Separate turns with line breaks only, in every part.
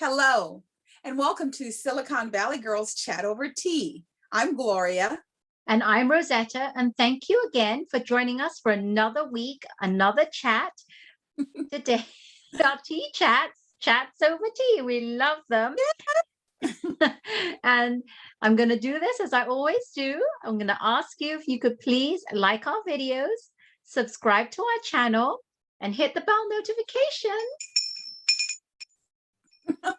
Hello, and welcome to Silicon Valley Girls Chat Over Tea. I'm Gloria.
And I'm Rosetta, and thank you again for joining us for another week, another chat. Today, our tea chats over tea. We love them. And I'm going to do this as I always do. I'm going to ask you if you could please like our videos, subscribe to our channel, and hit the bell notification so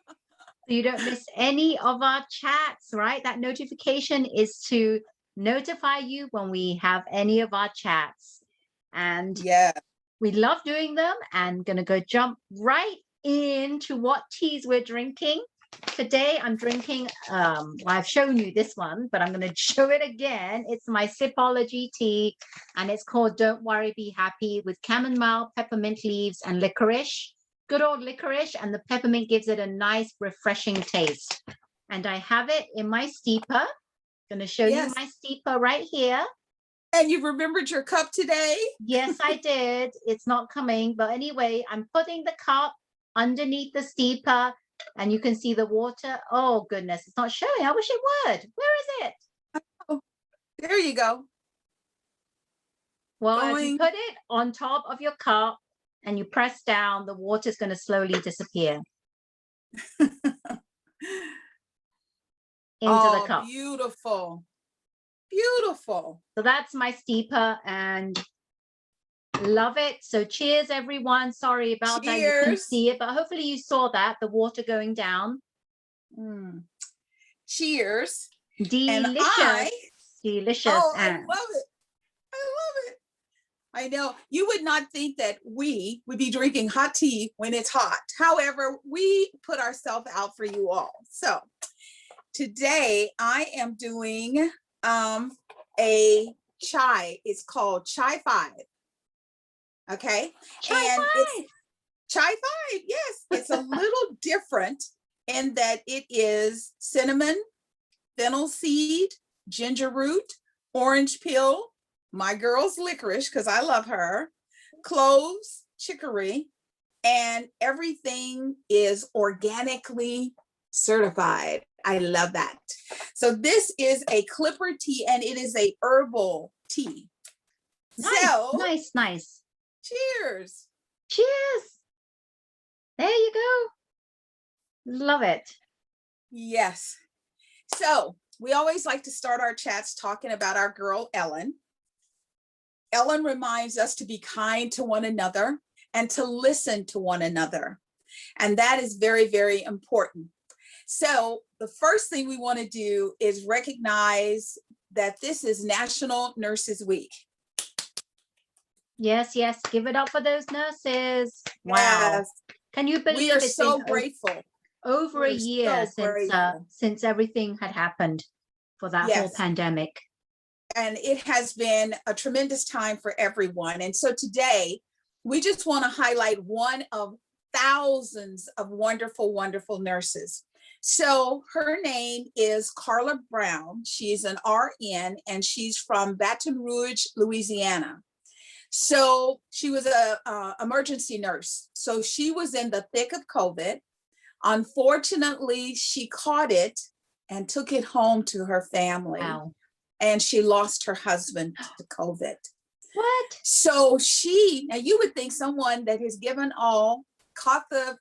you don't miss any of our chats, right? That notification is to notify you when we have any of our chats. And we love doing them, and going to go jump right into what teas we're drinking. Today I'm drinking, I've shown you this one, but I'm going to show it again. It's my Sipology tea, and it's called Don't Worry, Be Happy, with chamomile, peppermint leaves, and licorice. Good old licorice, and the peppermint gives it a nice, refreshing taste. And I have it in my steeper. Going to show you my steeper right here.
And you remembered your cup today?
Yes, I did. It's not coming. But anyway, I'm putting the cup underneath the steeper, and you can see the water. Oh, goodness. It's not showing. I wish it would. Where is it?
Oh, there you go.
Well, if you put it on top of your cup and you press down, the water is going to slowly disappear into the cup.
Beautiful. Beautiful.
So that's my steeper, and love it. So cheers, everyone. Sorry about that. You couldn't see it, but hopefully you saw that, the water going down.
Cheers.
Delicious. Delicious.
Oh, I love it. I love it. I know you would not think that we would be drinking hot tea when it's hot. However, we put ourselves out for you all. So today I am doing a chai. It's called Chai 5. Okay. It's Chai 5. Yes. It's a little different in that it is cinnamon, fennel seed, ginger root, orange peel, my girl's licorice, because I love her, cloves, chicory, and everything is organically certified. I love that. So this is a clipper tea, and it is a herbal tea.
Nice, nice.
Cheers.
Cheers. There you go. Love it.
Yes. So we always like to start our chats talking about our girl, Ellen. Ellen reminds us to be kind to one another and to listen to one another. And that is very, very important. So the first thing we want to do is recognize that this is National Nurses Week.
Yes, yes. Give it up for those nurses. Wow.
Yes.
Can you believe
we are so grateful?
Over a year since everything had happened for that whole pandemic.
And it has been a tremendous time for everyone. And so today, we just want to highlight one of thousands of wonderful, wonderful nurses. So her name is Carla Brown. She's an RN, and she's from Baton Rouge, Louisiana. So she was an emergency nurse. So she was in the thick of COVID. Unfortunately, she caught it and took it home to her family.
Wow.
And she lost her husband to COVID.
What?
So now you would think someone that has given all, caught the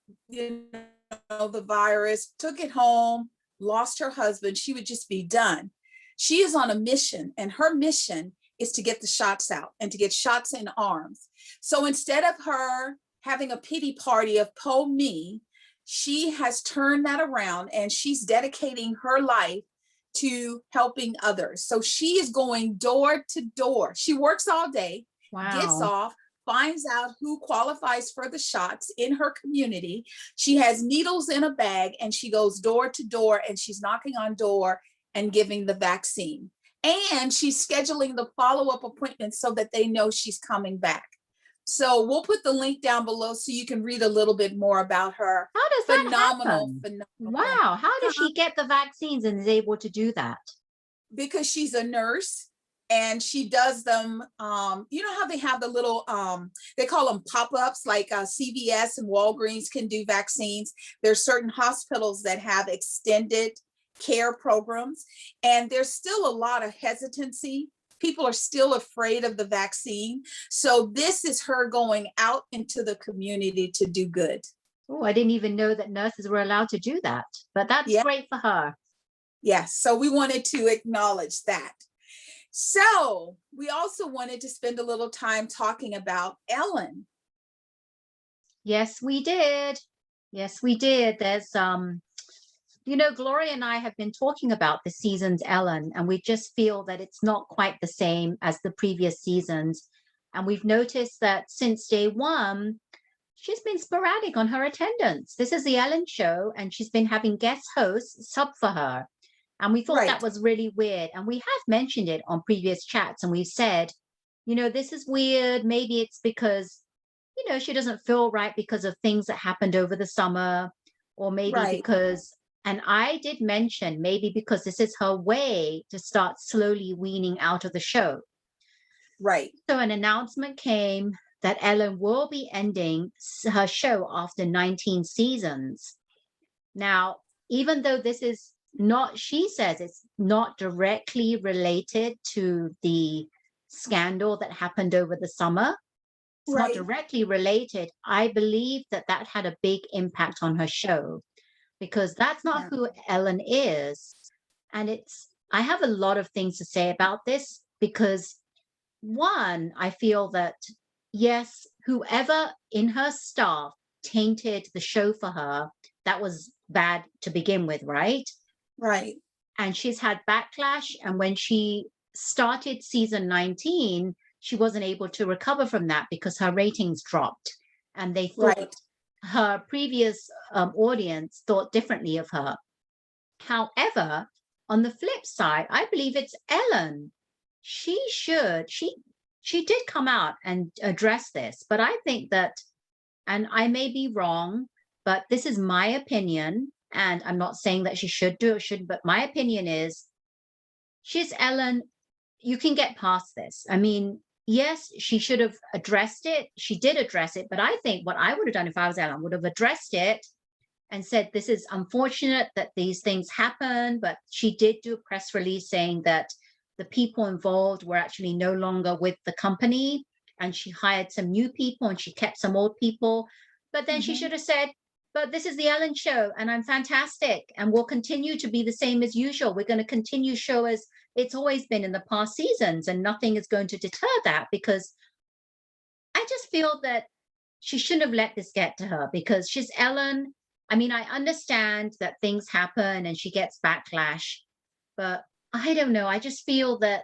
virus, took it home, lost her husband, she would just be done. She is on a mission, and her mission is to get the shots out and to get shots in arms. So instead of her having a pity party of po me, she has turned that around, and she's dedicating her life to helping others. So she is going door to door. She works all day, gets off, finds out who qualifies for the shots in her community. She has needles in a bag, and she goes door to door, and she's knocking on door and giving the vaccine. And she's scheduling the follow-up appointments so that they know she's coming back. So we'll put the link down below so you can read a little bit more about her.
How does that happen?
Phenomenal.
Wow. How does she get the vaccines and is able to do that?
Because she's a nurse, And she does them, you know how they have the little, they call them pop-ups, like CVS and Walgreens can do vaccines. There's certain hospitals that have extended care programs, and there's still a lot of hesitancy. People are still afraid of the vaccine. So this is her going out into the community to do good.
Oh, I didn't even know that nurses were allowed to do that, but that's great for her.
Yes, so we wanted to acknowledge that. So we also wanted to spend a little time talking about Ellen.
Yes, we did. Yes, we did. There's, you know, Gloria and I have been talking about the season's Ellen, and we just feel that it's not quite the same as the previous seasons. And we've noticed that since day one, she's been sporadic on her attendance. This is the Ellen show, and she's been having guest hosts sub for her. And we thought that was really weird. And we have mentioned it on previous chats, and we've said, you know, this is weird. Maybe it's because, you know, she doesn't feel right because of things that happened over the summer, or maybe because, and I did mention maybe because this is her way to start slowly weaning out of the show.
Right.
So an announcement came that Ellen will be ending her show after 19 seasons. Now, even though this is not, she says it's not directly related to the scandal that happened over the summer. It's not directly related. I believe that that had a big impact on her show, because that's not who Ellen is. And it's, I have a lot of things to say about this, because one, I feel that, yes, whoever in her staff tainted the show for her, that was bad to begin with, right?
Right.
And she's had backlash. And when she started season 19, she wasn't able to recover from that because her ratings dropped. And they thought her previous audience thought differently of her. However, on the flip side, I believe it's Ellen. She did come out and address this, but I think that, and I may be wrong, but this is my opinion, and I'm not saying that she should do or shouldn't, but my opinion is, she's Ellen. You can get past this. I mean, yes, she should have addressed it. She did address it, but I think what I would have done if I was Ellen would have addressed it and said, this is unfortunate that these things happen, but she did do a press release saying that the people involved were actually no longer with the company, and she hired some new people and she kept some old people. But then she should have said, but this is the Ellen show and I'm fantastic and we'll continue to be the same as usual. We're going to continue show as it's always been in the past seasons, and nothing is going to deter that, because I just feel that she shouldn't have let this get to her, because she's Ellen. I mean, I understand that things happen and she gets backlash, but I don't know. I just feel that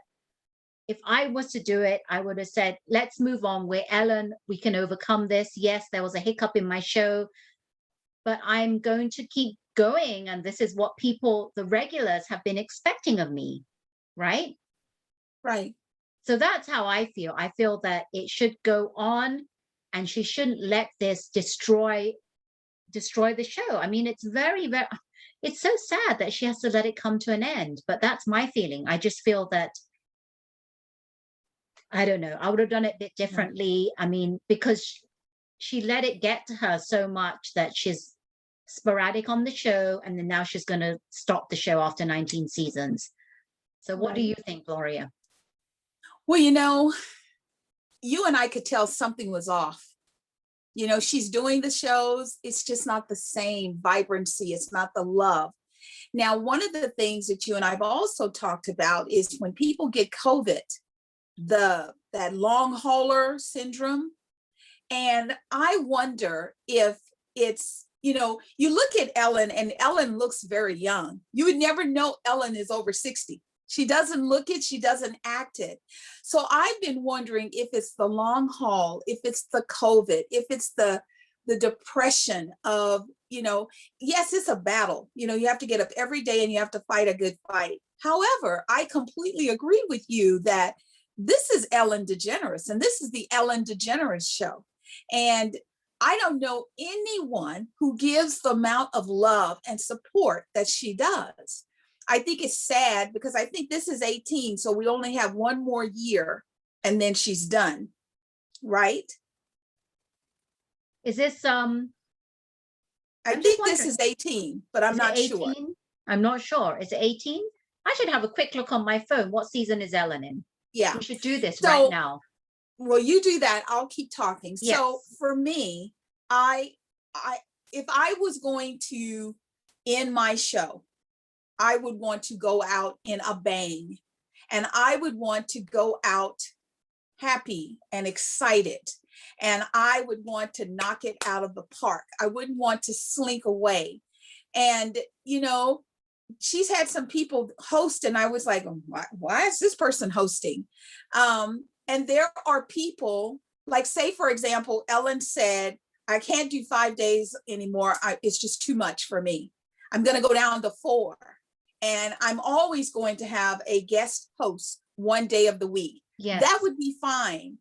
if I was to do it, I would have said, let's move on. We're Ellen. We can overcome this. Yes, there was a hiccup in my show, but I'm going to keep going. And this is what people, the regulars, have been expecting of me. Right?
Right.
So that's how I feel. I feel that it should go on, and she shouldn't let this destroy the show. I mean, it's very, it's so sad that she has to let it come to an end, but that's my feeling. I just feel that, I don't know, I would have done it a bit differently. I mean, because she let it get to her so much that she's sporadic on the show, and then now she's going to stop the show after 19 seasons. So what do you think, Gloria?
Well, you know, you and I could tell something was off. You know, she's doing the shows. It's just not the same vibrancy. It's not the love. Now, one of the things that you and I've also talked about is when people get COVID, that long hauler syndrome. And I wonder if it's, you know, you look at Ellen and Ellen looks very young. You would never know Ellen is over 60. She doesn't look it, she doesn't act it. So I've been wondering if it's the long haul, if it's the COVID, if it's the depression of, you know, yes, it's a battle. You know, you have to get up every day and you have to fight a good fight. However, I completely agree with you that this is Ellen DeGeneres, and this is the Ellen DeGeneres show. And I don't know anyone who gives the amount of love and support that she does. I think it's sad because I think this is 18. So we only have one more year and then she's done. Right?
Is this,
I
I'm just
think this
wondering,
is 18, but I'm
is it
not sure.
18? I'm not sure. Is it 18? I should have a quick look on my phone. What season is Ellen in?
Yeah.
We should do this right
So,
now.
well, you do that. I'll keep talking. So
Yes.
for me, I, if I was going to end my show, I would want to go out in a bang, and I would want to go out happy and excited, and I would want to knock it out of the park. I wouldn't want to slink away. And, you know, she's had some people host, and I was like, why is this person hosting? And there are people, like, say, for example, Ellen said, I can't do 5 days anymore. It's just too much for me. I'm going to go down to 4. And I'm always going to have a guest host one day of the week.
Yes.
That would be fine.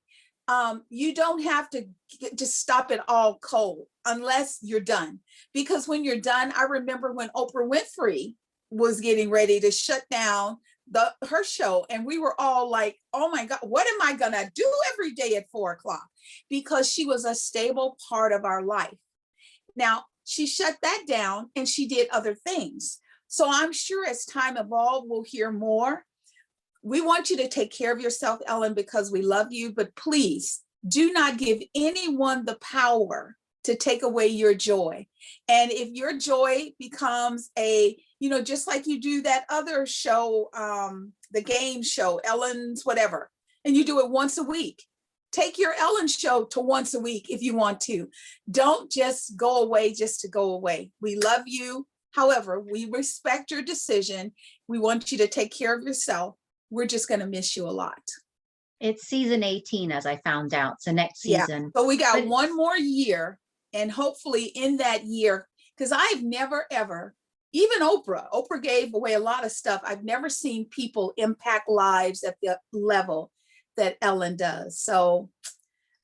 You don't have to just stop it all cold unless you're done. Because when you're done, I remember when Oprah Winfrey was getting ready to shut down her show, and we were all like, oh my God, what am I gonna do every day at 4 o'clock? Because she was a stable part of our life. Now, she shut that down and she did other things. So I'm sure as time evolves, we'll hear more. We want you to take care of yourself, Ellen, because we love you, but please do not give anyone the power to take away your joy. And if your joy becomes just like you do that other show, the game show, Ellen's whatever, and you do it once a week, take your Ellen show to once a week if you want to. Don't just go away just to go away. We love you. However, we respect your decision. We want you to take care of yourself. We're just going to miss you a lot.
It's season 18, as I found out. So next season.
Yeah, but we got one more year, and hopefully in that year, because I've never ever, even Oprah gave away a lot of stuff. I've never seen people impact lives at the level that Ellen does. So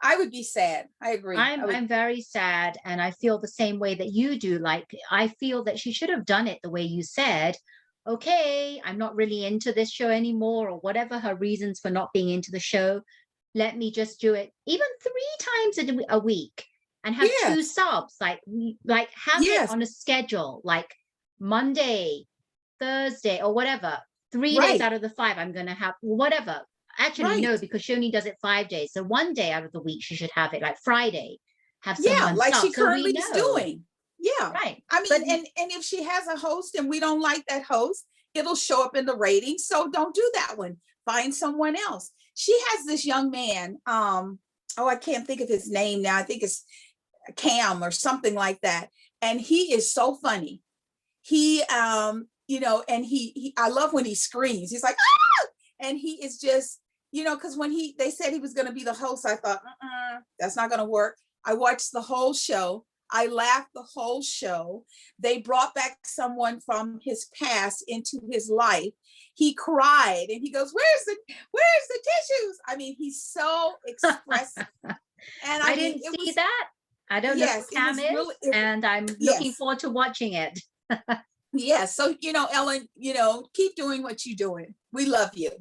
I would be sad. I agree.
I'm very sad, and I feel the same way that you do. Like, I feel that she should have done it the way you said. Okay, I'm not really into this show anymore, or whatever her reasons for not being into the show. Let me just do it even 3 times a week and have 2 subs. Like have it on a schedule, like Monday, Thursday, or whatever. 3 days out of the 5, I'm going to have whatever. Actually, no, because she only does it 5 days. So one day out of the week, she should have it, like Friday. Have someone
like
sub,
she currently is doing. Yeah.
Right.
I mean, and if she has a host and we don't like that host, it'll show up in the ratings. So don't do that one. Find someone else. She has this young man. I can't think of his name now. I think it's Cam or something like that. And he is so funny. He, and he I love when he screams. He's like, ah! And he is just, because when they said he was going to be the host, I thought, that's not going to work. I watched the whole show. I laughed the whole show. They brought back someone from his past into his life. He cried and he goes, where's the tissues? I mean, he's so expressive. And
I didn't see that. I don't know who Cam is, and I'm looking forward to watching it.
Yes. So, Ellen, keep doing what you're doing. We love you.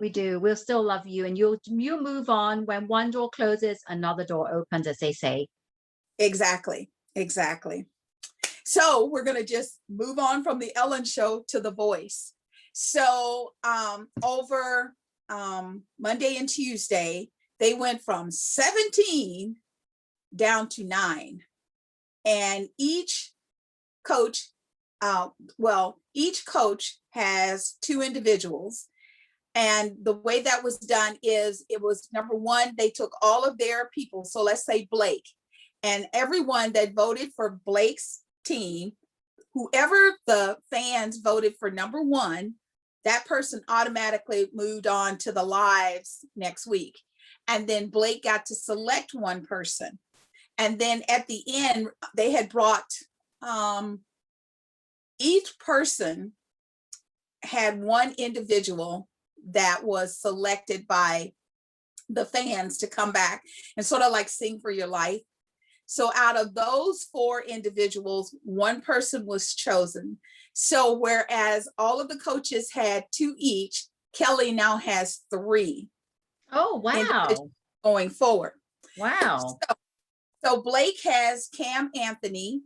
We do. We'll still love you, and you'll move on. When one door closes, another door opens, as they say.
Exactly. So we're going to just move on from the Ellen show to The Voice. So over Monday and Tuesday, they went from 17 down to 9. And each coach has 2 individuals. And the way that was done is, it was, number one, they took all of their people. So let's say Blake, and everyone that voted for Blake's team, whoever the fans voted for number 1, that person automatically moved on to the lives next week. And then Blake got to select one person. And then at the end, they had brought, each person had one individual that was selected by the fans to come back and sort of like sing for your life. So out of those 4 individuals, 1 person was chosen. So whereas all of the coaches had 2 each, Kelly now has 3
Oh, wow.
going forward.
Wow.
So Blake has Cam Anthony,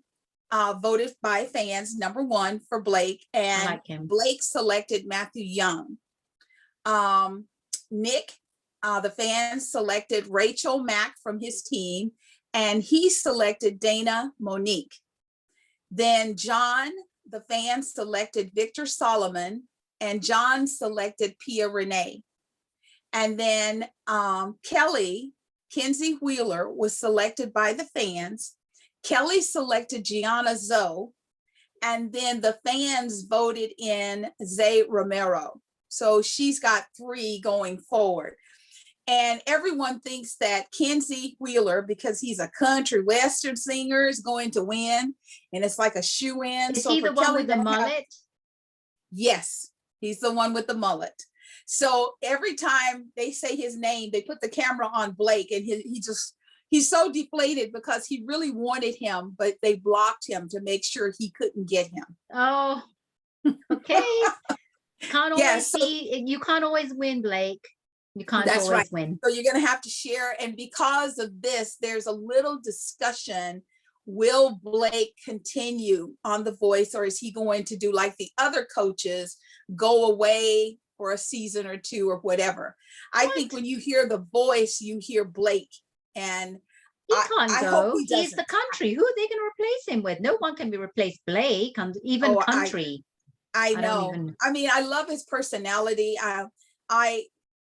voted by fans #1 for Blake, and
like him.
Blake selected Matthew Young. Nick, the fans selected Rachel Mack from his team, and he selected Dana Monique. Then John, the fans selected Victor Solomon, and John selected Pia Renee. And then Kelly, Kenzie Wheeler, was selected by the fans. Kelly selected Gianna Zoe, and then the fans voted in Zay Romero. So she's got 3 going forward. And everyone thinks that Kenzie Wheeler, because he's a country western singer, is going to win. And it's like a shoe-in.
Is
so
he the one
Kelly
with the mullet?
Yes, he's the one with the mullet. So every time they say his name, they put the camera on Blake, and he's so deflated because he really wanted him, but they blocked him to make sure he couldn't get him.
Oh, okay. Can't always
Yeah, so-
you can't always win, Blake. You can't
That's
always
right.
win.
So you're going to have to share. And because of this, there's a little discussion. Will Blake continue on The Voice, or is he going to do like the other coaches, go away for a season or 2 or whatever? I think when you hear The Voice, you hear Blake. And
He can't
I
go.
hope he
He's the
doesn't.
country. Who are they going to replace him with? No one can be replaced. Blake, and even
Oh,
country.
I
don't
know.
even-
I mean, I love his personality. I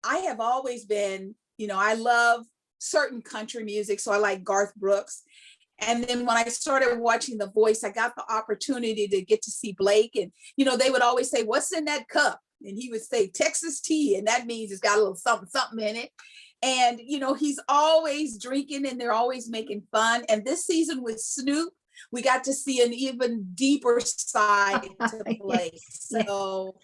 have always been, I love certain country music. So I like Garth Brooks. And then when I started watching The Voice, I got the opportunity to get to see Blake. And, they would always say, "What's in that cup?" And he would say, "Texas tea." And that means it's got a little something, something in it. And, he's always drinking, and they're always making fun. And this season with Snoop, we got to see an even deeper side to Blake. So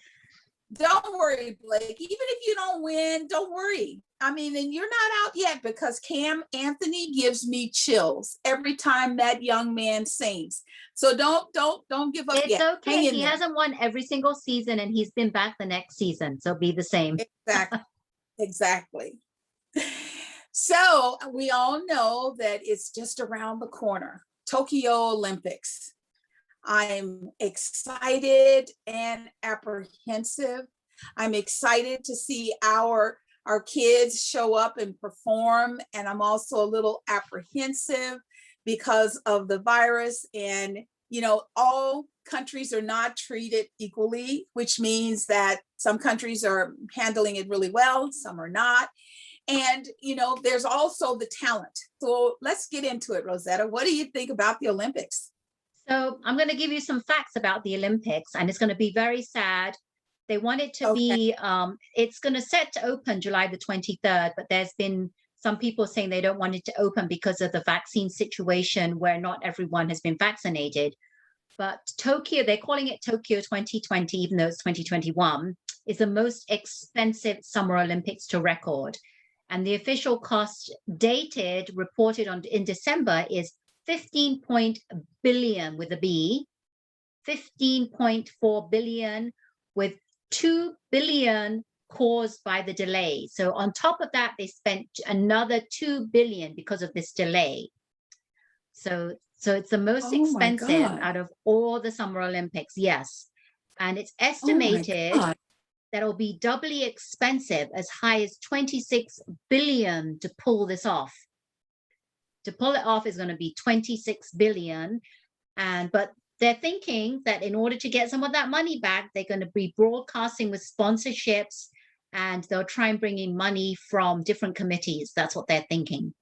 don't worry, Blake. Even if you don't win, don't worry. I mean, and you're not out yet, because Cam Anthony gives me chills every time that young man sings. So don't give up
It's
yet.
okay. He hasn't won every single season, and he's been back the next season. So be the same.
Exactly. So we all know that it's just around the corner. Tokyo Olympics. I'm excited and apprehensive. I'm excited to see our kids show up and perform. And I'm also a little apprehensive because of the virus. And, all countries are not treated equally, which means that some countries are handling it really well, some are not. And, there's also the talent. So let's get into it, Rosetta. What do you think about the Olympics?
So I'm going to give you some facts about the Olympics, and it's going to be very sad. They want it to be, it's going to set to open July the 23rd, but there's been some people saying they don't want it to open because of the vaccine situation where not everyone has been vaccinated. But Tokyo, they're calling it Tokyo 2020, even though it's 2021, is the most expensive Summer Olympics to record. And the official cost reported in December is 15 billion with a B, 15.4 billion with 2 billion caused by the delay. So on top of that, they spent another 2 billion because of this delay. So it's the most expensive out of all the Summer Olympics. Yes. And it's estimated that it'll be doubly expensive, as high as 26 billion to pull this off. To pull it off is going to be 26 billion. But they're thinking that in order to get some of that money back, they're going to be broadcasting with sponsorships, and they'll try and bring in money from different committees. That's what they're thinking.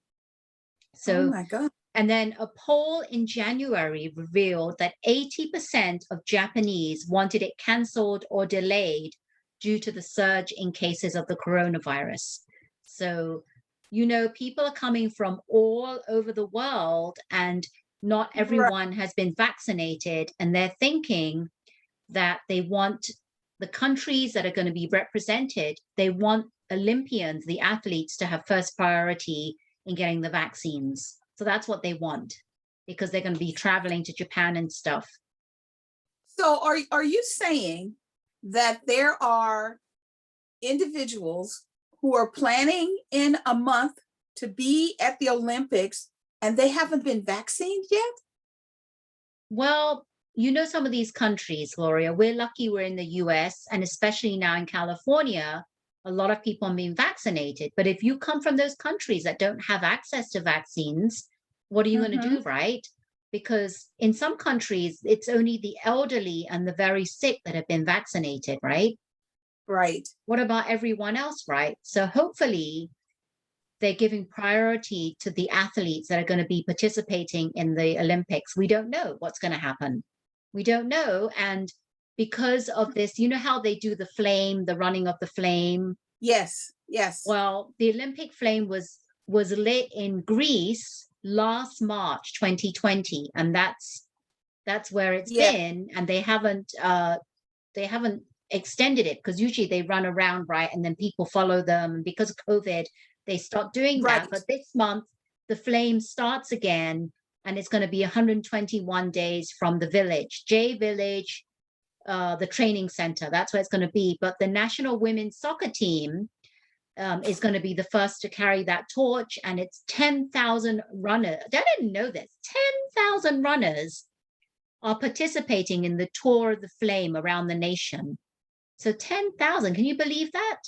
So,
oh my God.
And then a poll in January revealed that 80% of Japanese wanted it canceled or delayed due to the surge in cases of the coronavirus. So, people are coming from all over the world, and not everyone has been vaccinated. And they're thinking that they want the countries that are going to be represented, they want Olympians, the athletes, to have first priority in getting the vaccines. So that's what they want, because they're going to be traveling to Japan and stuff.
So are you saying that there are individuals who are planning in a month to be at the Olympics and they haven't been vaccinated yet?
Well, you know, some of these countries, Gloria, we're lucky we're in the US, and especially now in California, a lot of people are being vaccinated. But if you come from those countries that don't have access to vaccines, what are you going to do, right? Because in some countries, it's only the elderly and the very sick that have been vaccinated, right?
Right.
What about everyone else, right? So hopefully they're giving priority to the athletes that are going to be participating in the Olympics. We don't know what's going to happen. We don't know. And because of this, you know how they do the flame, the running of the flame?
Yes, yes.
Well, the Olympic flame was lit in Greece last March 2020, and that's where it's been, and they haven't extended it, because usually they run around, right, and then people follow them. And because of COVID, they stopped doing that. But this month, the flame starts again, and it's going to be 121 days from the village, J Village, the training center. That's where it's going to be. But the national women's soccer team is going to be the first to carry that torch, and it's 10,000 runners. I didn't know this. 10,000 runners are participating in the Tour of the Flame around the nation. So 10,000, can you believe that?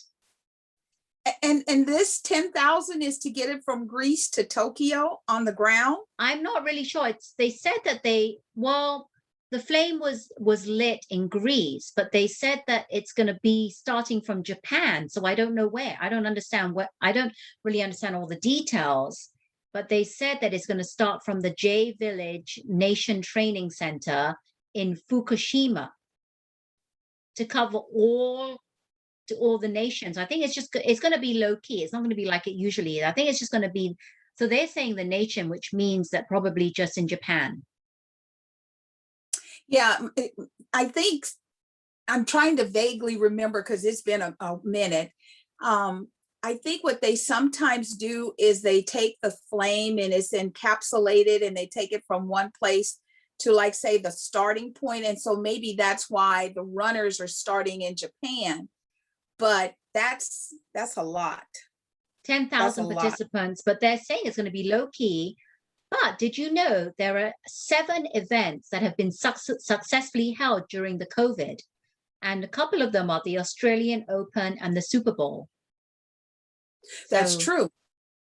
And this 10,000 is to get it from Greece to Tokyo on the ground?
I'm not really sure. They said that the flame was lit in Greece, but they said that it's going to be starting from Japan. So I don't know where. I don't understand I don't really understand all the details, but they said that it's going to start from the J Village Nation Training Center in Fukushima to cover all the nations. I think it's going to be low key. It's not going to be like it usually is. I think it's just going to be, so they're saying the nation, which means that probably just in Japan.
Yeah, I think I'm trying to vaguely remember, because it's been a minute. I think what they sometimes do is they take the flame and it's encapsulated, and they take it from one place to, like, say, the starting point. And so maybe that's why the runners are starting in Japan. But that's a lot.
10,000 participants, but they're saying it's going to be low key. But did you know there are 7 events that have been successfully held during the COVID? And a couple of them are the Australian Open and the Super Bowl.
That's true.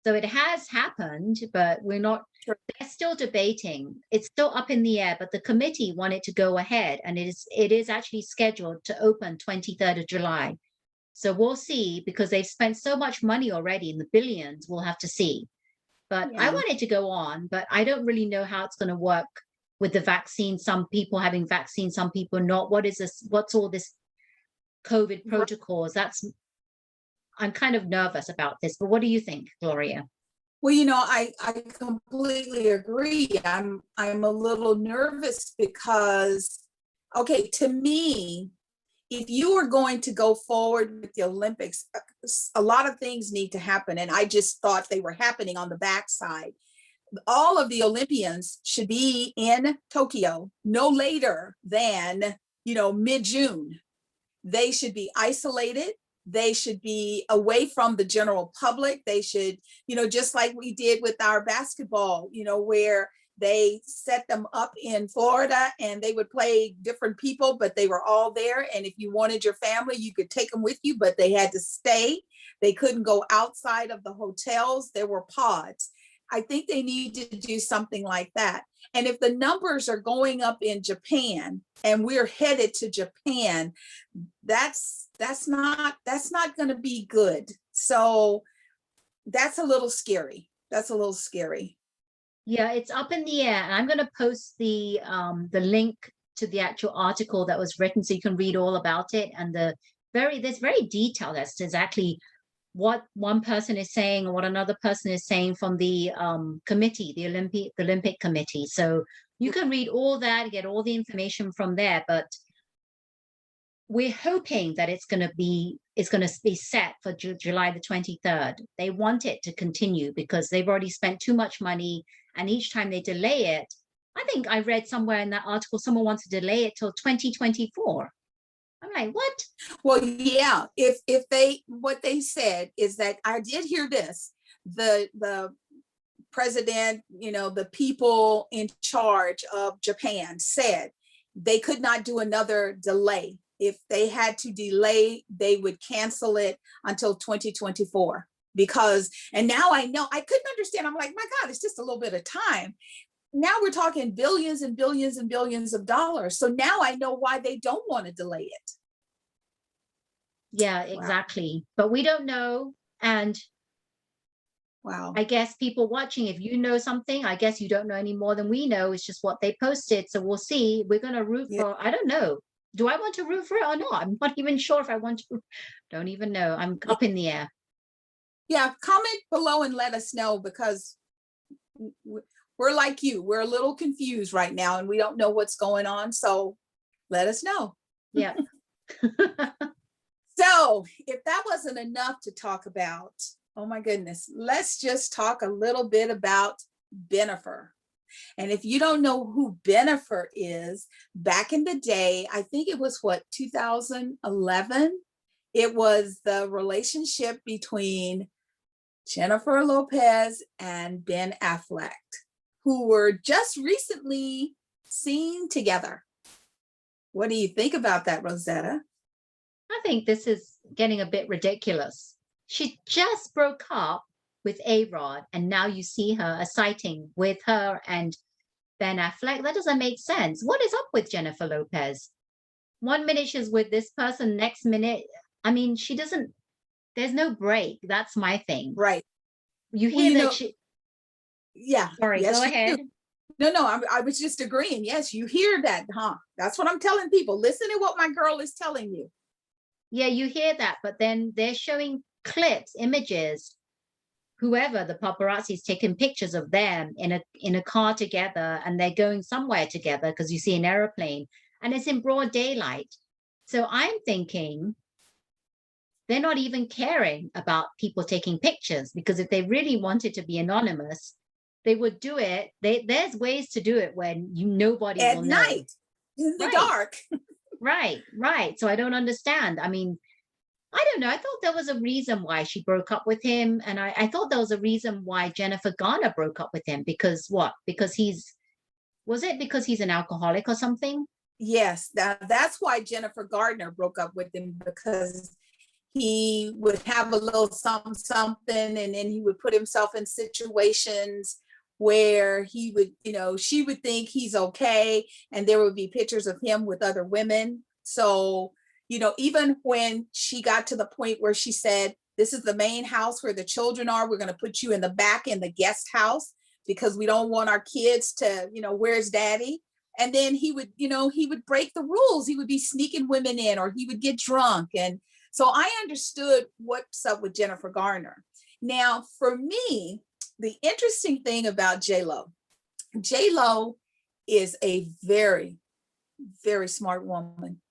So it has happened, but they're still debating. It's still up in the air, but the committee wanted to go ahead, and it is actually scheduled to open 23rd of July. So we'll see, because they've spent so much money already in the billions. We'll have to see. But I wanted to go on, but I don't really know how it's going to work with the vaccine. Some people having vaccines, some people not. What is this? What's all this COVID protocols? I'm kind of nervous about this, but what do you think, Gloria?
Well, I completely agree. I'm a little nervous because, okay, to me, if you are going to go forward with the Olympics, a lot of things need to happen. And I just thought they were happening on the backside. All of the Olympians should be in Tokyo no later than, mid-June. They should be isolated. They should be away from the general public. They should, just like we did with our basketball, where they set them up in Florida and they would play different people, but they were all there. And if you wanted your family, you could take them with you, but they had to stay. They couldn't go outside of the hotels. There were pods. I think they need to do something like that. And if the numbers are going up in Japan and we're headed to Japan, that's not going to be good. So that's a little scary.
Yeah, it's up in the air. And I'm going to post the link to the actual article that was written, so you can read all about it. And there's very detailed as to exactly what one person is saying or what another person is saying from the committee, the Olympic committee. So you can read all that, get all the information from there. But we're hoping that it's going to be set for July the 23rd. They want it to continue because they've already spent too much money. And each time they delay it, I think I read somewhere in that article, someone wants to delay it till 2024. I'm like, what?
Well, yeah, if they, what they said is that, I did hear this, the president, the people in charge of Japan said they could not do another delay. If they had to delay, they would cancel it until 2024. Because, and now I know, I couldn't understand. I'm like, my God, it's just a little bit of time. Now we're talking billions and billions and billions of dollars. So now I know why they don't want to delay it.
Yeah, exactly. Wow. But we don't know. And
wow,
I guess people watching, if you know something, I guess you don't know any more than we know. It's just what they posted. So we'll see. We're going to root for, I don't know. Do I want to root for it or not? I'm not even sure if I want to. Don't even know. I'm up in the air.
Yeah, comment below and let us know, because we're like you. We're a little confused right now and we don't know what's going on. So let us know.
Yeah.
So if that wasn't enough to talk about, oh my goodness, let's just talk a little bit about Bennifer. And if you don't know who Bennifer is, back in the day, I think it was 2011, it was the relationship between Jennifer Lopez and Ben Affleck, who were just recently seen together. What do you think about that, Rosetta?
I think this is getting a bit ridiculous. She just broke up with A-Rod, and now you see her, a sighting with her and Ben Affleck. That doesn't make sense. What is up with Jennifer Lopez? 1 minute she's with this person, next minute, I mean, she doesn't, there's no break. That's my thing.
Right.
You hear that she...
Yeah.
Sorry,
yes,
go ahead.
No, I was just agreeing. Yes, you hear that, huh? That's what I'm telling people. Listen to what my girl is telling you.
Yeah, you hear that, but then they're showing clips, images, whoever, the paparazzi's taking pictures of them in a car together, and they're going somewhere together because you see an airplane, and it's in broad daylight. So I'm thinking they're not even caring about people taking pictures, because if they really wanted to be anonymous, they would do it. There's ways to do it when nobody will know. At night,
in the dark.
Right. So I don't understand. I mean, I don't know. I thought there was a reason why she broke up with him. And I thought there was a reason why Jennifer Garner broke up with him. Because what? Because was it because he's an alcoholic or something?
Yes, that's why Jennifer Gardner broke up with him, because he would have a little something, and then he would put himself in situations where he would, she would think he's okay, and there would be pictures of him with other women. So, even when she got to the point where she said, this is the main house where the children are, we're going to put you in the back in the guest house because we don't want our kids to, where's daddy? And then he would break the rules. He would be sneaking women in, or he would get drunk. And so I understood what's up with Jennifer Garner. Now, for me, the interesting thing about J-Lo is a very, very smart woman.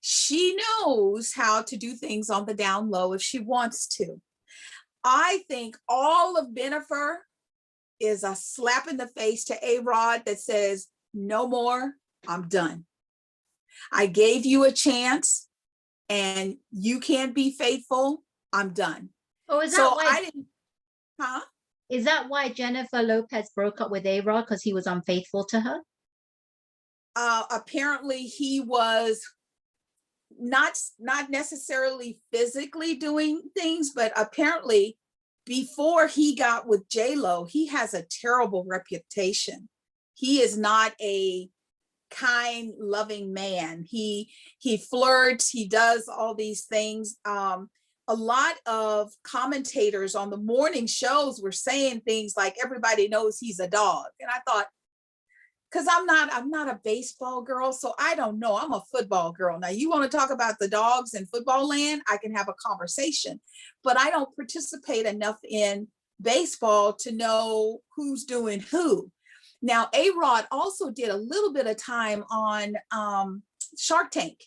She knows how to do things on the down low if she wants to. I think all of Bennifer is a slap in the face to A-Rod that says, no more, I'm done. I gave you a chance and you can't be faithful, I'm done.
Oh, is that
so
why?
I didn't, huh?
Is that why Jennifer Lopez broke up with A-Rod, because he was unfaithful to her?
Apparently he was not necessarily physically doing things, but apparently before he got with J-Lo, he has a terrible reputation. He is not a kind, loving man. He flirts, he does all these things. A lot of commentators on the morning shows were saying things like, everybody knows he's a dog. And I thought, because I'm not a baseball girl, so I don't know. I'm a football girl. Now, you want to talk about the dogs in football land, I can have a conversation, but I don't participate enough in baseball to know who's doing who. Now, A-Rod also did a little bit of time on Shark Tank.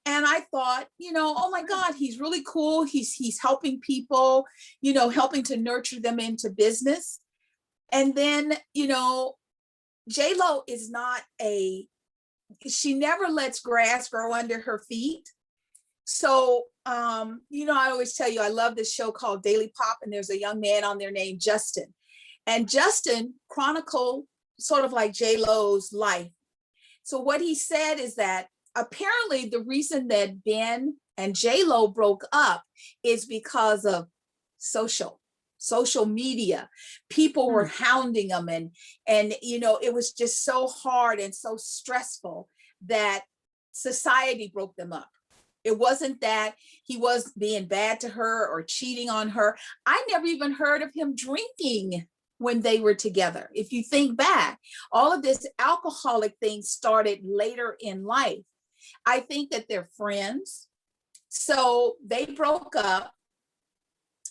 And I thought, oh my God, he's really cool. He's helping people, helping to nurture them into business. And then, you know, J-Lo is not she never lets grass grow under her feet. So, you know, I always tell you, I love this show called Daily Pop, and there's a young man on there named Justin. And Justin chronicled sort of like J-Lo's life. So what he said is that apparently the reason that Ben and J-Lo broke up is because of social media. People were hounding them, and you know, it was just so hard and so stressful that society broke them up. It wasn't that he was being bad to her or cheating on her. I never even heard of him drinking when they were together. If you think back, all of this alcoholic thing started later in life. I think that they're friends. So they broke up.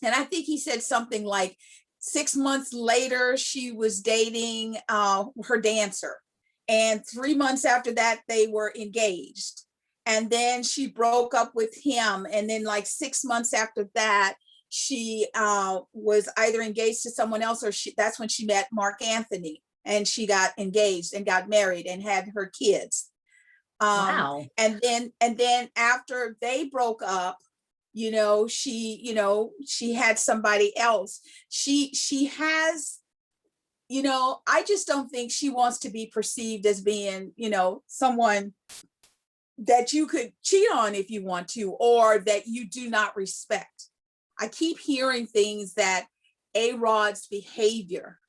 And I think he said something like 6 months later, she was dating her dancer. And 3 months after that, they were engaged. And then she broke up with him. And then like 6 months after that, she was either engaged to someone else, or that's when she met Mark Anthony, and she got engaged and got married and had her kids.
Wow.
And then after they broke up, you know, she had somebody else. She has, you know, I just don't think she wants to be perceived as being, you know, someone that you could cheat on if you want to, or that you do not respect. I keep hearing things that A-Rod's behavior,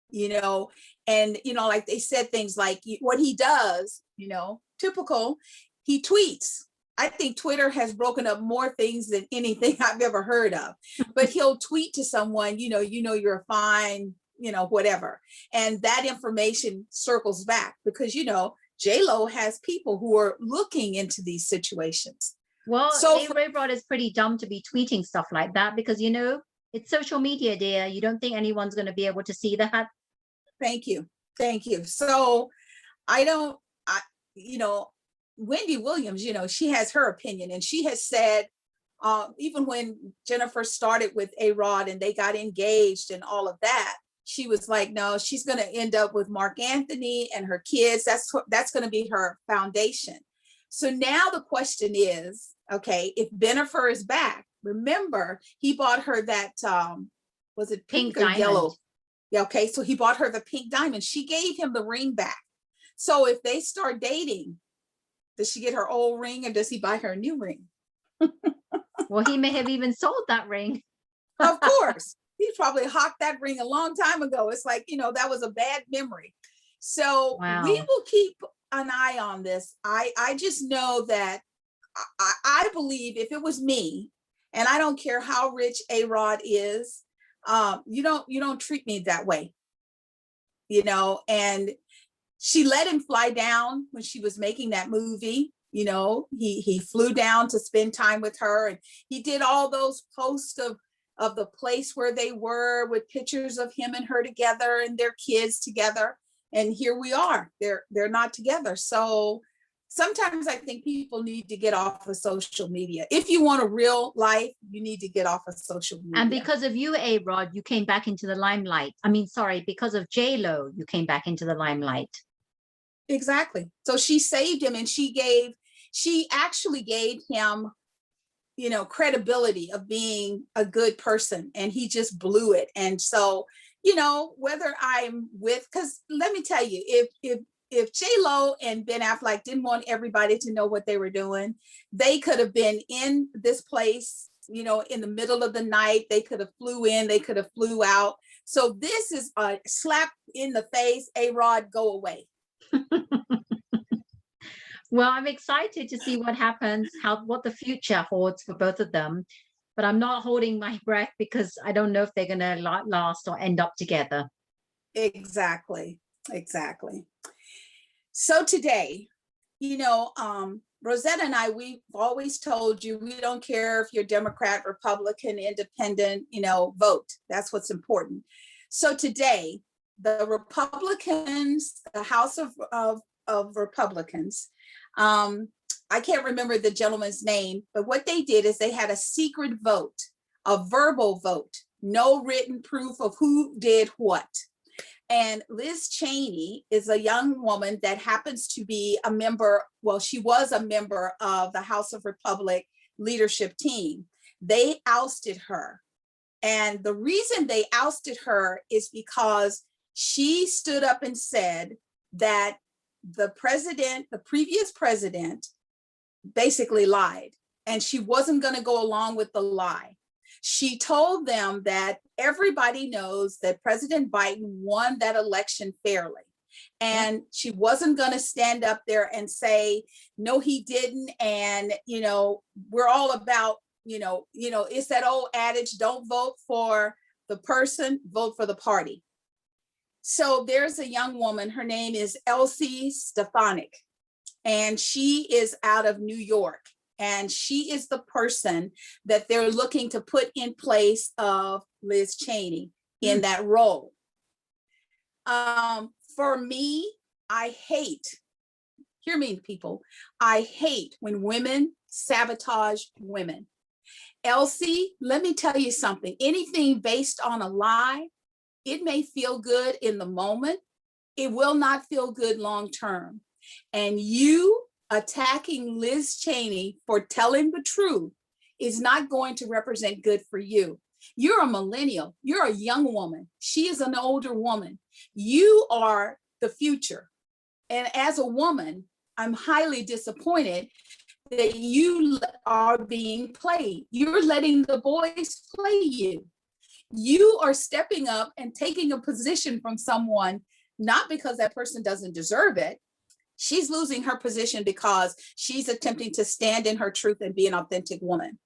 you know, and, you know, like they said things like what he does, you know, typical, he tweets. I think Twitter has broken up more things than anything I've ever heard of, but he'll tweet to someone, you know, you're fine, you know, whatever. And that information circles back because, you know, J-Lo has people who are looking into these situations.
Well,
so
A-Rod is pretty dumb to be tweeting stuff like that because, you know, it's social media, dear. You don't think anyone's going to be able to see that?
Thank you. Thank you. So you know, Wendy Williams, you know, she has her opinion, and she has said, even when Jennifer started with A-Rod and they got engaged and all of that, she was like, no, she's going to end up with Mark Anthony and her kids. That's going to be her foundation. So now the question is, okay, if Bennifer is back, remember he bought her that, was it pink or
diamond.
Yellow? Yeah, okay, so he bought her the pink diamond. She gave him the ring back. So if they start dating, does she get her old ring, or does he buy her a new ring?
Well, he may have even sold that ring.
Of course. He probably hawked that ring a long time ago. It's like, you know, that was a bad memory. So
wow.
We will keep an eye on this. I just know that I believe if it was me, and I don't care how rich A-Rod is, you don't treat me that way, you know. And she let him fly down when she was making that movie. You know, he flew down to spend time with her, and he did all those posts of the place where they were with pictures of him and her together and their kids together. And here we are, they're not together. So sometimes I think people need to get off of social media. If you want a real life, you need to get off of social media.
And because of you, A-Rod, you came back into the limelight. I mean, sorry, because of J-Lo, you came back into the limelight.
Exactly. So she saved him, and she actually gave him, you know, credibility of being a good person, and he just blew it. And so, you know, whether I'm with, because let me tell you, if J-Lo and Ben Affleck didn't want everybody to know what they were doing, they could have been in this place, you know, in the middle of the night. They could have flew in, they could have flew out. So this is a slap in the face. A-Rod, go away.
Well, I'm excited to see what happens, what the future holds for both of them. But I'm not holding my breath because I don't know if they're going to last or end up together.
Exactly. So today, you know, Rosetta and I, we've always told you, we don't care if you're Democrat, Republican, Independent, you know, vote. That's what's important. So today, the Republicans, the House of Republicans, I can't remember the gentleman's name, but what they did is they had a secret vote, a verbal vote, no written proof of who did what. And Liz Cheney is a young woman that happens to be a member, well, she was a member of the House of Republic leadership team. They ousted her. And the reason they ousted her is because she stood up and said that the previous president, basically lied, and she wasn't going to go along with the lie. She told them that everybody knows that President Biden won that election fairly. And she wasn't going to stand up there and say, no, he didn't. And, we're all about, it's that old adage, don't vote for the person, vote for the party. So there's a young woman, her name is Elsie Stefanik, and she is out of New York. And she is the person that they're looking to put in place of Liz Cheney in that role. For me, I hate, hear me, people, I hate when women sabotage women. Elsie, let me tell you something. Anything based on a lie, it may feel good in the moment. It will not feel good long term. And you attacking Liz Cheney for telling the truth is not going to represent good for you. You're a millennial. You're a young woman. She is an older woman. You are the future. And as a woman, I'm highly disappointed that you are being played. You're letting the boys play you. You are stepping up and taking a position from someone, not because that person doesn't deserve it. She's losing her position because she's attempting to stand in her truth and be an authentic woman.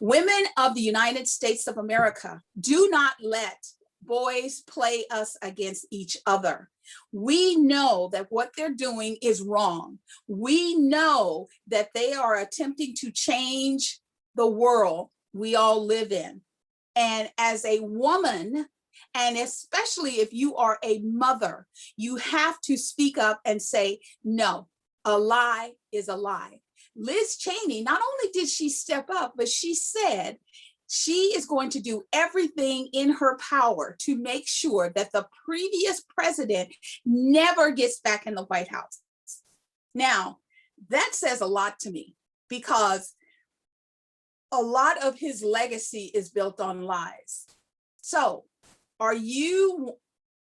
Women of the United States of America, do not let boys play us against each other. We know that what they're doing is wrong. We know that they are attempting to change the world we all live in. And as a woman, and especially if you are a mother, you have to speak up and say, no, a lie is a lie. Liz Cheney, not only did she step up, but she said she is going to do everything in her power to make sure that the previous president never gets back in the White House. Now, that says a lot to me because a lot of his legacy is built on lies. So, are you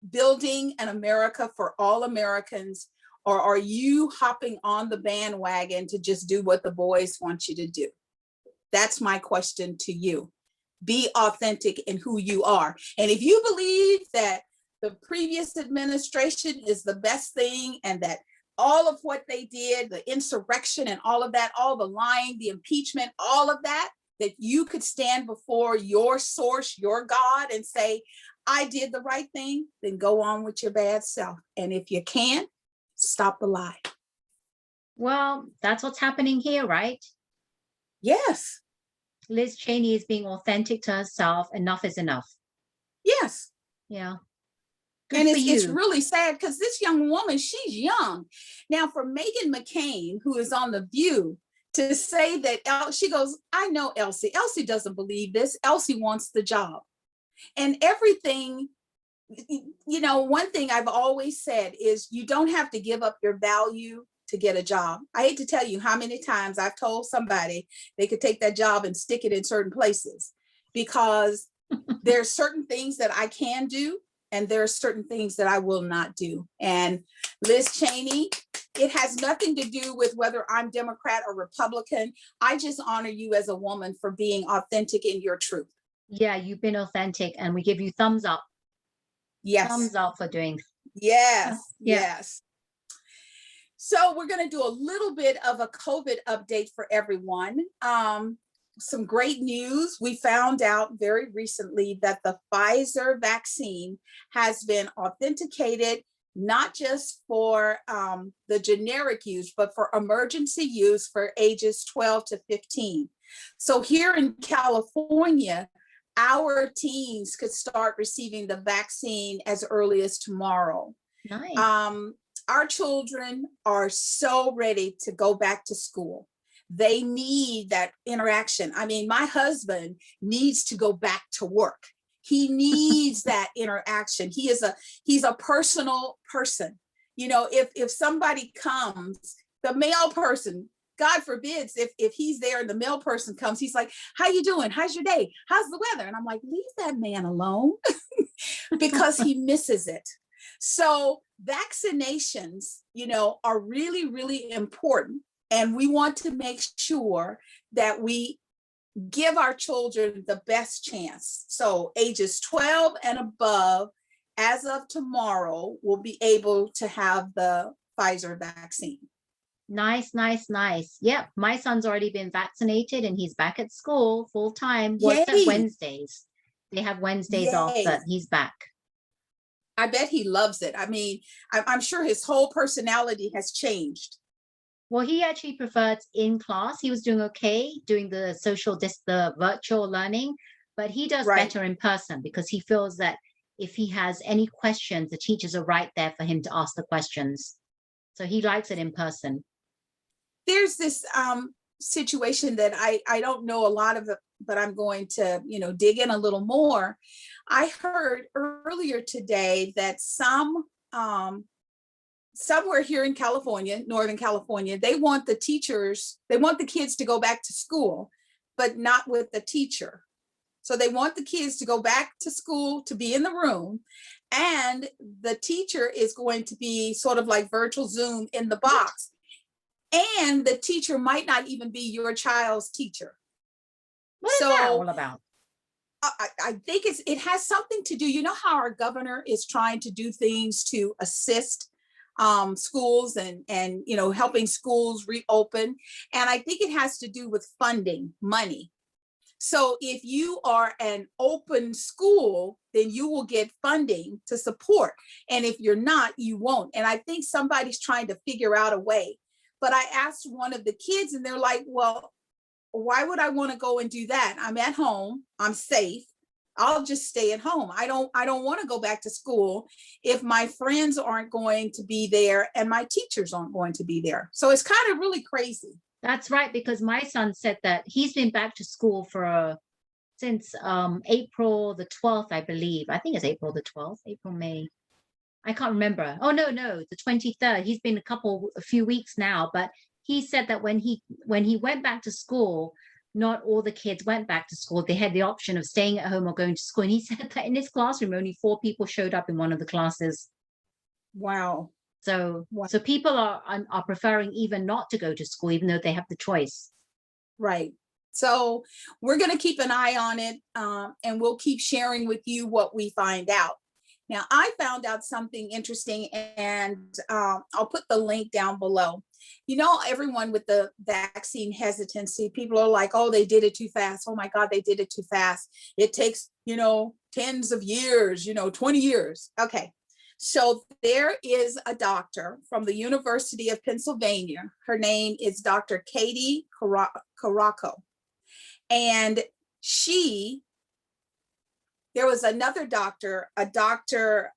building an America for all Americans, or are you hopping on the bandwagon to just do what the boys want you to do? That's my question to you. Be authentic in who you are. And if you believe that the previous administration is the best thing and that all of what they did, the insurrection and all of that, all the lying, the impeachment, all of that, that you could stand before your source, your God, and say, I did the right thing, then go on with your bad self. And if you can't, stop the lie.
Well, that's what's happening here, right?
Yes.
Liz Cheney is being authentic to herself. Enough is enough.
Yes.
Yeah. Good
and
for you.
it's really sad because this young woman, she's young. Now, for Meghan McCain, who is on The View, to say that, she goes, I know Elsie. Elsie doesn't believe this. Elsie wants the job. And everything, one thing I've always said is you don't have to give up your value to get a job. I hate to tell you how many times I've told somebody they could take that job and stick it in certain places, because there's certain things that I can do and there are certain things that I will not do. And Liz Cheney, it has nothing to do with whether I'm Democrat or Republican. I just honor you as a woman for being authentic in your truth.
Yeah, you've been authentic and we give you thumbs up.
Yes.
Thumbs up for doing.
Yes.
Yeah.
Yes. So we're going to do a little bit of a COVID update for everyone. Some great news. We found out very recently that the Pfizer vaccine has been authenticated, not just for the generic use, but for emergency use for ages 12 to 15. So here in California, our teens could start receiving the vaccine as early as tomorrow.
Nice.
Our children are so ready to go back to school. They need that interaction. I mean, my husband needs to go back to work. He needs that interaction. He's a personal person. You know, if somebody comes, the male person, God forbids, if he's there and the male person comes, he's like, how you doing? How's your day? How's the weather? And I'm like, leave that man alone because he misses it. So vaccinations, you know, are really, really important. And we want to make sure that we give our children the best chance. So ages 12 and above, as of tomorrow, will be able to have the Pfizer vaccine.
Nice, nice, nice. Yep, my son's already been vaccinated and he's back at school full time. Well, except
Yay.
Wednesdays. They have Wednesdays off,
Yay.
but he's back.
I bet he loves it. I mean, I'm sure his whole personality has changed.
Well, he actually preferred in class. He was doing okay doing the virtual learning, but he does
Right.
better in person because he feels that if he has any questions, the teachers are right there for him to ask the questions. So he likes it in person.
There's this situation that I don't know a lot of it, but I'm going to, you know, dig in a little more. I heard earlier today that somewhere here in California, Northern California, they want the kids to go back to school, but not with the teacher. So they want the kids to go back to school, to be in the room, and the teacher is going to be sort of like virtual Zoom in the box. And the teacher might not even be your child's teacher.
What is that all about?
I think it has something to do, you know how our governor is trying to do things to assist schools and you know, helping schools reopen. And I think it has to do with funding, money. So if you are an open school, then you will get funding to support. And if you're not, you won't. And I think somebody's trying to figure out a way. But I asked one of the kids and they're like, well, why would I want to go and do that? I'm at home, I'm safe. I'll just stay at home. I don't want to go back to school if my friends aren't going to be there and my teachers aren't going to be there. So it's kind of really crazy.
That's right, because my son said that he's been back to school since April the 12th, I believe. I think it's April the 12th, April, May. I can't remember. Oh, no, the 23rd. He's been a few weeks now, but he said that when he went back to school, not all the kids went back to school. They had the option of staying at home or going to school. And he said that in his classroom, only 4 people showed up in one of the classes.
Wow.
So people are preferring even not to go to school, even though they have the choice.
Right. So we're going to keep an eye on it, and we'll keep sharing with you what we find out. Now, I found out something interesting, and I'll put the link down below. You know, everyone with the vaccine hesitancy, people are like, oh, they did it too fast. Oh my God, they did it too fast. It takes, you know, tens of years, 20 years. Okay. So there is a doctor from the University of Pennsylvania. Her name is Dr. Katie Caraco. And there was another doctor, a Dr.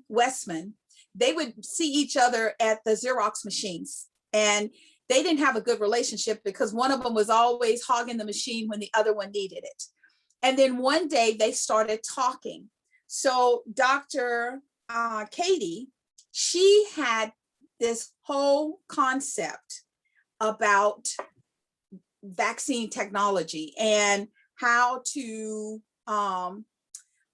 Westman. They would see each other at the Xerox machines, and they didn't have a good relationship because one of them was always hogging the machine when the other one needed it. And then one day they started talking. So Dr. Katie, she had this whole concept about vaccine technology and how to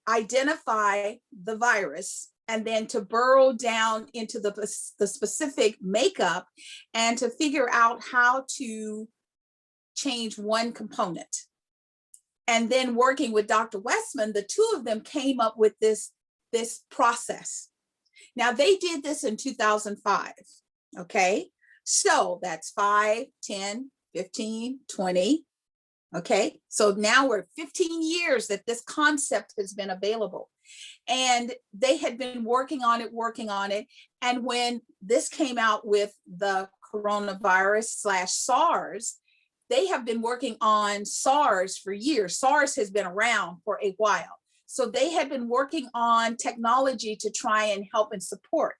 identify the virus, and then to burrow down into the specific makeup and to figure out how to change one component. And then working with Dr. Westman, the two of them came up with this process. Now they did this in 2005. Okay. So that's 5, 10, 15, 20. Okay. So now we're 15 years that this concept has been available. And they had been working on it. And when this came out with the coronavirus/SARS, they have been working on SARS for years. SARS has been around for a while. So they had been working on technology to try and help and support.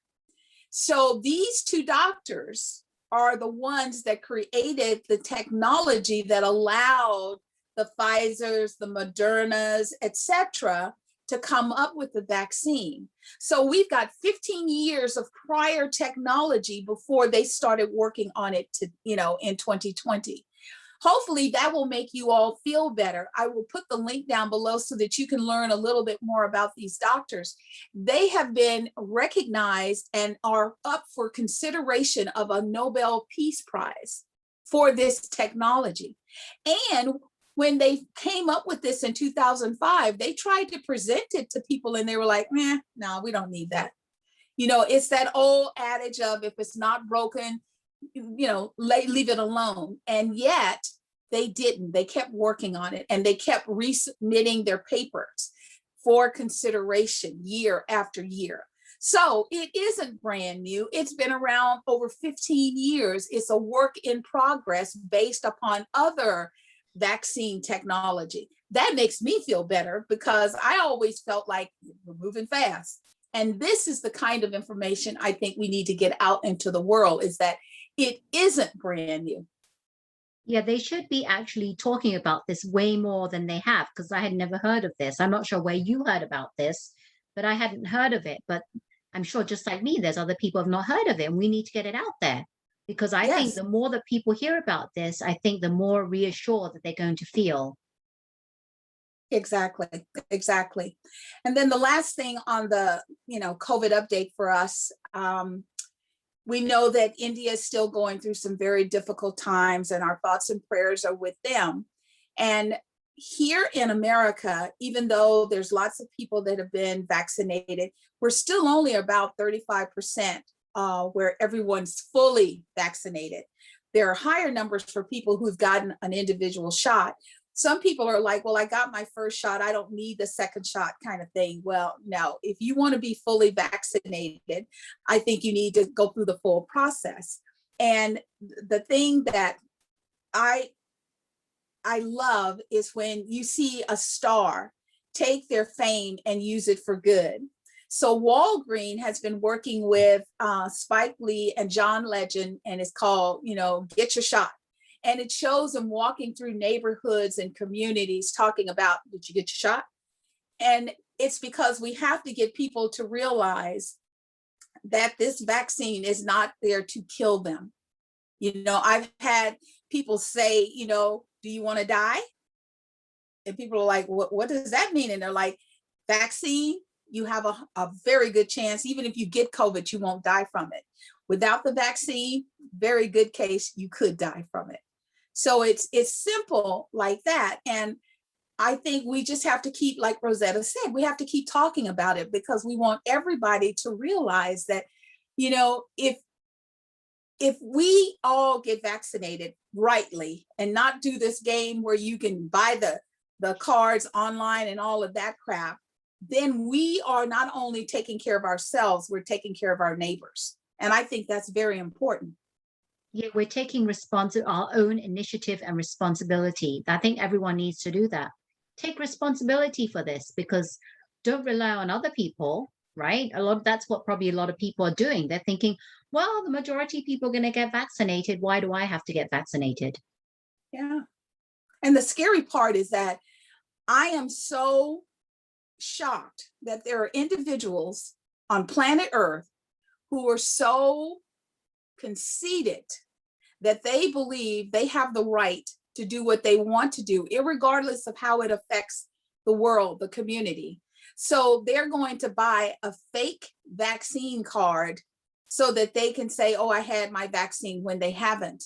So these two doctors are the ones that created the technology that allowed the Pfizers, the Modernas, etc., to come up with the vaccine. So we've got 15 years of prior technology before they started working on it to, in 2020. Hopefully that will make you all feel better. I will put the link down below so that you can learn a little bit more about these doctors. They have been recognized and are up for consideration of a Nobel Peace Prize for this technology. And when they came up with this in 2005, they tried to present it to people and they were like, no, we don't need that. It's that old adage of if it's not broken, leave it alone. And yet they didn't. They kept working on it and they kept resubmitting their papers for consideration year after year. So it isn't brand new. It's been around over 15 years. It's a work in progress based upon other vaccine technology. That makes me feel better because I always felt like we're moving fast. And this is the kind of information I think we need to get out into the world, is that it isn't brand new.
Yeah, they should be actually talking about this way more than they have, because I had never heard of this. I'm not sure where you heard about this, but I hadn't heard of it. But I'm sure just like me, there's other people who have not heard of it, and we need to get it out there. Because I think the more that people hear about this, I think the more reassured that they're going to feel.
Exactly. And then the last thing on the, COVID update for us, we know that India is still going through some very difficult times, and our thoughts and prayers are with them. And here in America, even though there's lots of people that have been vaccinated, we're still only about 35% where everyone's fully vaccinated. There are higher numbers for people who've gotten an individual shot. Some people are like, well, I got my first shot, I don't need the second shot kind of thing. Well, no, if you want to be fully vaccinated, I think you need to go through the full process. And the thing that I love is when you see a star take their fame and use it for good. So Walgreen has been working with Spike Lee and John Legend, and it's called, Get Your Shot. And it shows them walking through neighborhoods and communities talking about, did you get your shot? And it's because we have to get people to realize that this vaccine is not there to kill them. I've had people say, do you want to die? And people are like, what does that mean? And they're like, vaccine, you have a very good chance, even if you get COVID, you won't die from it. Without the vaccine, very good case, you could die from it. So it's simple like that. And I think we just have to keep, like Rosetta said, we have to keep talking about it, because we want everybody to realize that, if we all get vaccinated rightly and not do this game where you can buy the cards online and all of that crap, then we are not only taking care of ourselves, we're taking care of our neighbors. And I think that's very important.
Yeah, we're taking our own initiative and responsibility. I think everyone needs to do that. Take responsibility for this, because don't rely on other people, right? That's what probably a lot of people are doing. They're thinking, well, the majority of people are going to get vaccinated. Why do I have to get vaccinated?
Yeah. And the scary part is that I am so shocked that there are individuals on planet Earth who are so conceited that they believe they have the right to do what they want to do, irregardless of how it affects the world, the community. So they're going to buy a fake vaccine card so that they can say, oh, I had my vaccine, when they haven't.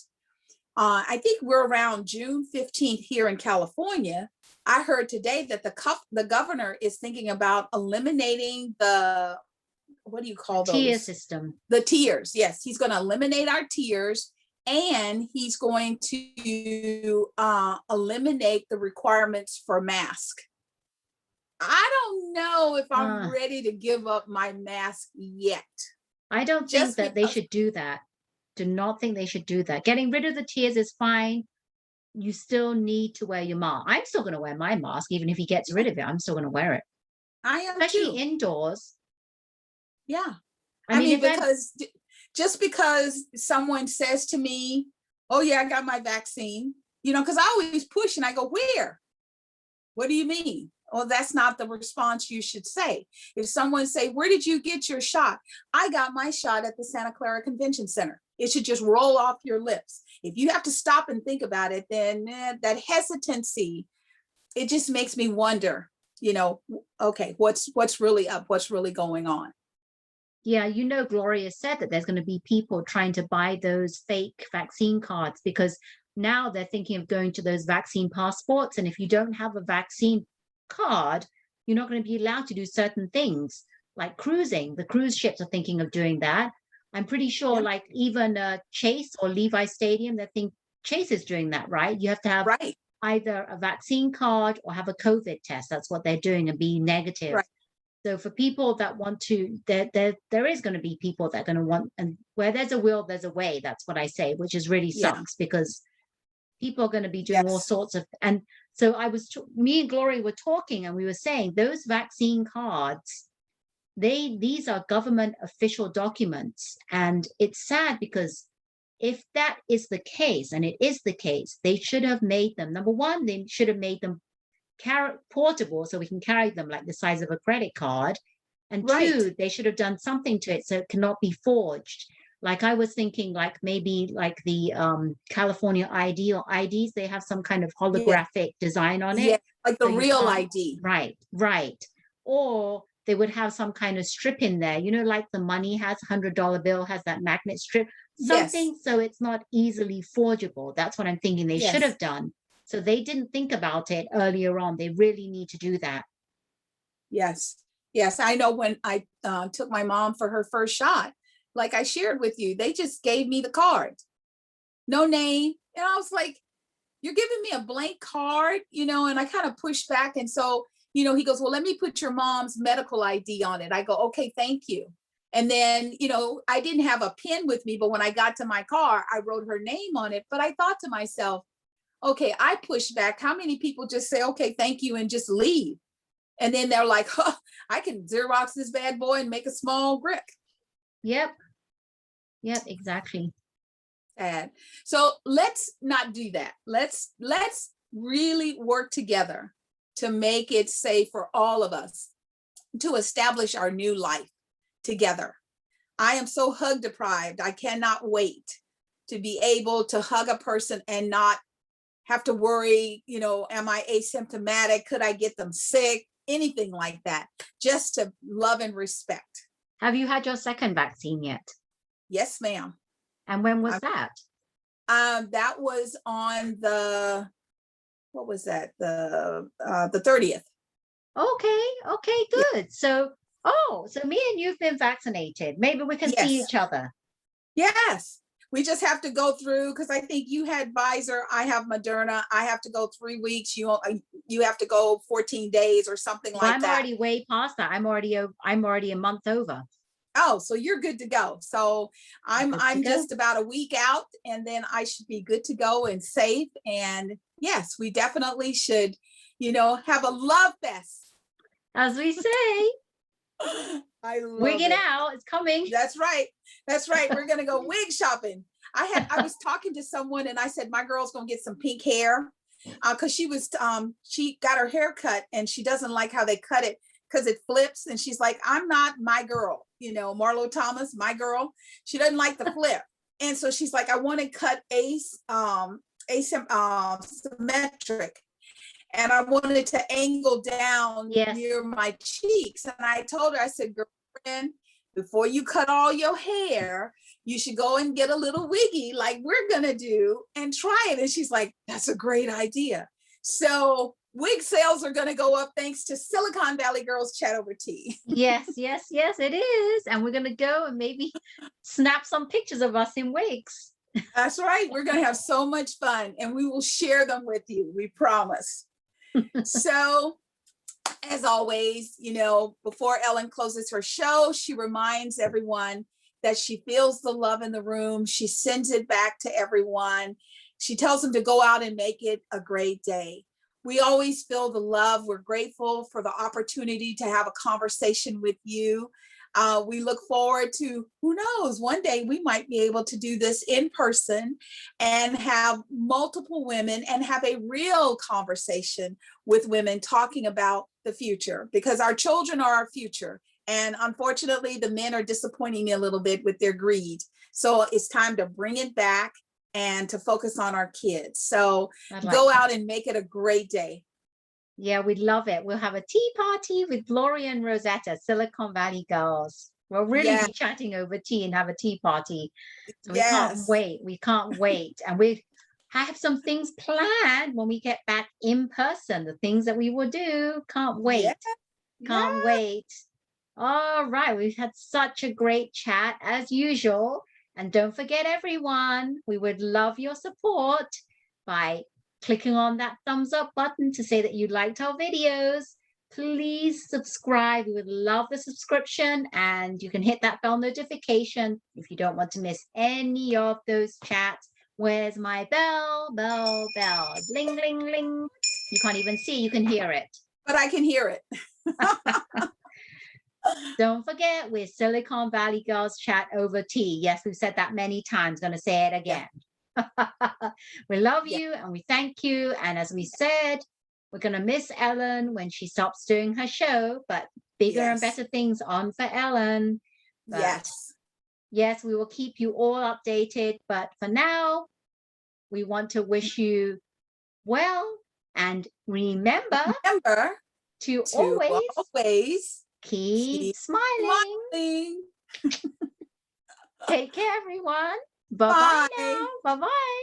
I think we're around June 15th here in California. I heard today that the governor is thinking about eliminating what do you call those?
Tier system.
The tiers. Yes, he's going to eliminate our tiers, and he's going to eliminate the requirements for mask. I don't know if I'm ready to give up my mask yet.
I don't think that they should do that. Do not think they should do that. Getting rid of the tiers is fine. You still need to wear your mask. I'm still going to wear my mask, even if he gets rid of it. I'm still going to wear it.
I am
especially
too.
Indoors.
Yeah. I mean because just because someone says to me, oh yeah, I got my vaccine, because I always push and I go, where? What do you mean? Well, that's not the response you should say. If someone say, where did you get your shot? I got my shot at the Santa Clara Convention Center. It should just roll off your lips. If you have to stop and think about it, then that hesitancy, it just makes me wonder, okay, what's really up? What's really going on?
Yeah, Gloria said that there's going to be people trying to buy those fake vaccine cards because now they're thinking of going to those vaccine passports. And if you don't have a vaccine card, you're not going to be allowed to do certain things like cruising. The cruise ships are thinking of doing that. I'm pretty sure like even Chase or Levi Stadium, they think Chase is doing that, right? You have to have either a vaccine card or have a COVID test. That's what they're doing and be negative.
Right.
So for people that want to, there is going to be people that are going to want, and where there's a will, there's a way. That's what I say, which is really sucks because people are going to be doing all sorts of, and so me and Gloria were talking and we were saying those vaccine cards, these are government official documents. And it's sad because if that is the case, and it is the case, they should have made them, number one, they should have made them portable so we can carry them like the size of a credit card. And two, they should have done something to it so it cannot be forged. Like I was thinking like maybe like the California ID or IDs, they have some kind of holographic design on it.
Yeah, like the real ID.
Right. Or they would have some kind of strip in there, like the money has $100 bill has that magnet strip, something so it's not easily forgeable. That's what I'm thinking they should have done. So they didn't think about it earlier on. They really need to do that.
Yes. I know when I took my mom for her first shot, like I shared with you, they just gave me the card, no name. And I was like, you're giving me a blank card, and I kind of pushed back. And so, he goes, well, let me put your mom's medical ID on it. I go, okay, thank you. And then, I didn't have a pen with me, but when I got to my car, I wrote her name on it. But I thought to myself, okay, I pushed back. How many people just say, okay, thank you, and just leave? And then they're like, huh, I can Xerox this bad boy and make a small brick.
Yep, exactly.
Sad. So let's not do that. Let's really work together to make it safe for all of us to establish our new life together. I am so hug deprived. I cannot wait to be able to hug a person and not have to worry, am I asymptomatic? Could I get them sick? Anything like that, just to love and respect.
Have you had your second vaccine yet?
Yes, ma'am.
And when was that?
That was on what was that? The 30th.
Okay, good. Yeah. So me and you've been vaccinated. Maybe we can see each other.
Yes. We just have to go through, because I think you had Pfizer, I have Moderna. I have to go 3 weeks. You have to go 14 days or something like that.
I'm already way past that. I'm already a month over.
Oh, so you're good to go. So I'm just about a week out, and then I should be good to go and safe. And yes, we definitely should, have a love fest,
as we say.
I love
Wig it out. It's coming.
That's right. We're gonna go wig shopping. I was talking to someone and I said my girl's gonna get some pink hair because she got her hair cut and she doesn't like how they cut it because it flips, and she's like, I'm not my girl, Marlo Thomas, my girl. She doesn't like the flip, and so she's like, I want to cut symmetric. And I wanted to angle down near my cheeks. And I told her, I said, girlfriend, before you cut all your hair, you should go and get a little wiggy like we're going to do and try it. And she's like, that's a great idea. So wig sales are going to go up thanks to Silicon Valley Girls Chat Over Tea.
Yes, it is. And we're going to go and maybe snap some pictures of us in wigs.
That's right. We're going to have so much fun, and we will share them with you. We promise. So, as always, before Ellen closes her show, she reminds everyone that she feels the love in the room. She sends it back to everyone. She tells them to go out and make it a great day. We always feel the love. We're grateful for the opportunity to have a conversation with you. We look forward to, who knows, one day we might be able to do this in person and have multiple women and have a real conversation with women talking about the future, because our children are our future. And unfortunately, the men are disappointing me a little bit with their greed. So it's time to bring it back and to focus on our kids. So go out and make it a great day.
Yeah, we'd love it. We'll have a tea party with Gloria and Rosetta, Silicon Valley girls. We'll really be chatting over tea and have a tea party. So we can't wait. We can't wait. And we have some things planned when we get back in person, the things that we will do. Can't wait. Can't wait. All right. We've had such a great chat as usual. And don't forget, everyone, we would love your support by clicking on that thumbs up button to say that you liked our videos. Please subscribe. We would love the subscription, and you can hit that bell notification if you don't want to miss any of those chats. Where's my bell? Bell, bell. Bling, bling, bling. You can't even see, you can hear it.
But I can hear it.
Don't forget, we're Silicon Valley Girls Chat over tea. Yes, we've said that many times. Going to say it again. We love you and we thank you. And as we said, we're going to miss Ellen when she stops doing her show, but bigger and better things on for Ellen. But yes, we will keep you all updated. But for now, we want to wish you well, and remember to always keep smiling. Take care, everyone. Bye-bye now. Bye-bye.